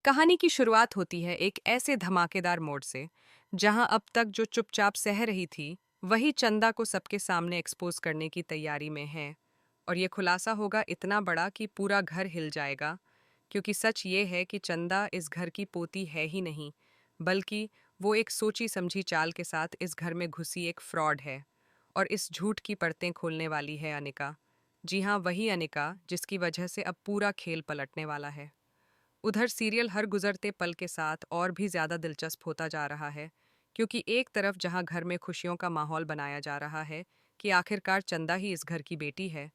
कहानी की शुरुआत होती है एक ऐसे धमाकेदार मोड़ से जहां अब तक जो चुपचाप सह रही थी वही चंदा को सबके सामने एक्सपोज करने की तैयारी में है। और ये खुलासा होगा इतना बड़ा कि पूरा घर हिल जाएगा, क्योंकि सच ये है कि चंदा इस घर की पोती है ही नहीं, बल्कि वो एक सोची समझी चाल के साथ इस घर में घुसी एक फ्रॉड है। और इस झूठ की परतें खोलने वाली है अनिका। जी हाँ, वही अनिका जिसकी वजह से अब पूरा खेल पलटने वाला है। उधर सीरियल हर गुजरते पल के साथ और भी ज्यादा दिलचस्प होता जा रहा है, क्योंकि एक तरफ जहां घर में खुशियों का माहौल बनाया जा रहा है कि आखिरकार चंदा ही इस घर की बेटी है,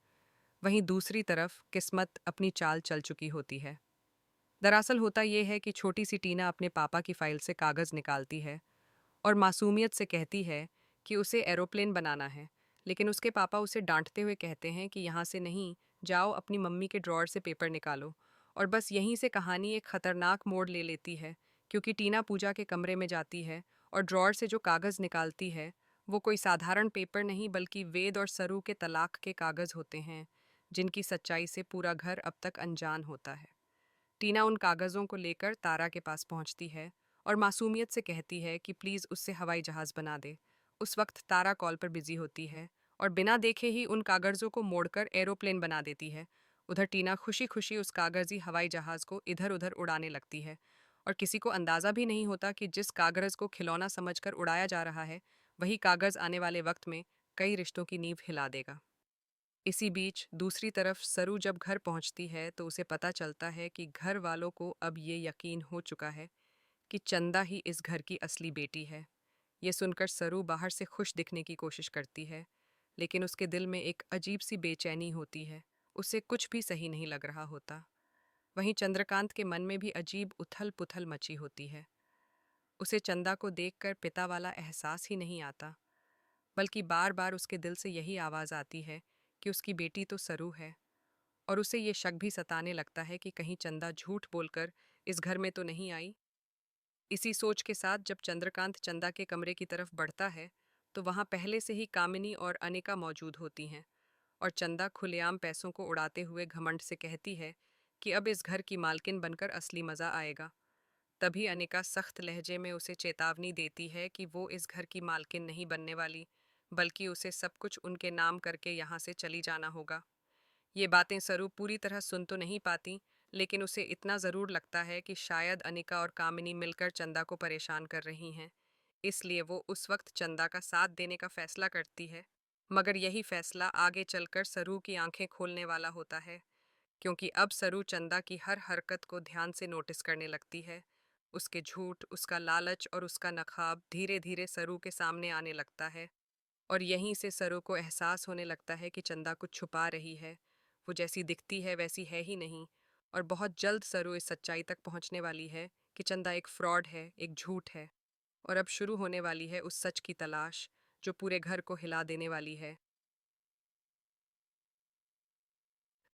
वहीं दूसरी तरफ किस्मत अपनी चाल चल चुकी होती है। दरअसल होता यह है कि छोटी सी टीना अपने पापा की फाइल से कागज निकालती है और मासूमियत से कहती है कि उसे एरोप्लेन बनाना है। लेकिन उसके पापा उसे डांटते हुए कहते हैं कि यहाँ से नहीं, जाओ अपनी मम्मी के ड्रॉअर से पेपर निकालो। और बस यहीं से कहानी एक खतरनाक मोड़ ले लेती है, क्योंकि टीना पूजा के कमरे में जाती है और ड्रॉअर से जो कागज़ निकालती है वो कोई साधारण पेपर नहीं, बल्कि वेद और सरू के तलाक के कागज़ होते हैं, जिनकी सच्चाई से पूरा घर अब तक अनजान होता है। टीना उन कागज़ों को लेकर तारा के पास पहुंचती है और मासूमियत से कहती है कि प्लीज़ उससे हवाई जहाज़ बना दे। उस वक्त तारा कॉल पर बिजी होती है और बिना देखे ही उन कागज़ों को मोड़कर एरोप्लेन बना देती है। उधर टीना खुशी खुशी उस कागज़ी हवाई जहाज़ को इधर उधर उड़ाने लगती है, और किसी को अंदाज़ा भी नहीं होता कि जिस कागज़ को खिलौना समझकर उड़ाया जा रहा है, वही कागज़ आने वाले वक्त में कई रिश्तों की नींव हिला देगा। इसी बीच दूसरी तरफ सरू जब घर पहुंचती है तो उसे पता चलता है कि घर वालों को अब ये यकीन हो चुका है कि चंदा ही इस घर की असली बेटी है। ये सुनकर सरू बाहर से खुश दिखने की कोशिश करती है, लेकिन उसके दिल में एक अजीब सी बेचैनी होती है। उसे कुछ भी सही नहीं लग रहा होता। वहीं चंद्रकांत के मन में भी अजीब उथल पुथल मची होती है। उसे चंदा को देखकर पिता वाला एहसास ही नहीं आता, बल्कि बार बार उसके दिल से यही आवाज़ आती है कि उसकी बेटी तो सरू है। और उसे ये शक भी सताने लगता है कि कहीं चंदा झूठ बोलकर इस घर में तो नहीं आई। इसी सोच के साथ जब चंद्रकांत चंदा के कमरे की तरफ बढ़ता है तो वहां पहले से ही कामिनी और अनिका मौजूद होती हैं। और चंदा खुलेआम पैसों को उड़ाते हुए घमंड से कहती है कि अब इस घर की मालकिन बनकर असली मजा आएगा। तभी अनिका सख्त लहजे में उसे चेतावनी देती है कि वो इस घर की मालकिन नहीं बनने वाली, बल्कि उसे सब कुछ उनके नाम करके यहाँ से चली जाना होगा। ये बातें सरू पूरी तरह सुन तो नहीं पाती, लेकिन उसे इतना ज़रूर लगता है कि शायद अनिका और कामिनी मिलकर चंदा को परेशान कर रही हैं। इसलिए वो उस वक्त चंदा का साथ देने का फैसला करती है। मगर यही फैसला आगे चलकर सरू की आंखें खोलने वाला होता है, क्योंकि अब सरू चंदा की हर हरकत को ध्यान से नोटिस करने लगती है। उसके झूठ, उसका लालच और उसका नकाब धीरे धीरे सरू के सामने आने लगता है। और यहीं से सरू को एहसास होने लगता है कि चंदा कुछ छुपा रही है। वो जैसी दिखती है वैसी है ही नहीं। और बहुत जल्द सरू इस सच्चाई तक पहुंचने वाली है कि चंदा एक फ्रॉड है, एक झूठ है। और अब शुरू होने वाली है उस सच की तलाश जो पूरे घर को हिला देने वाली है।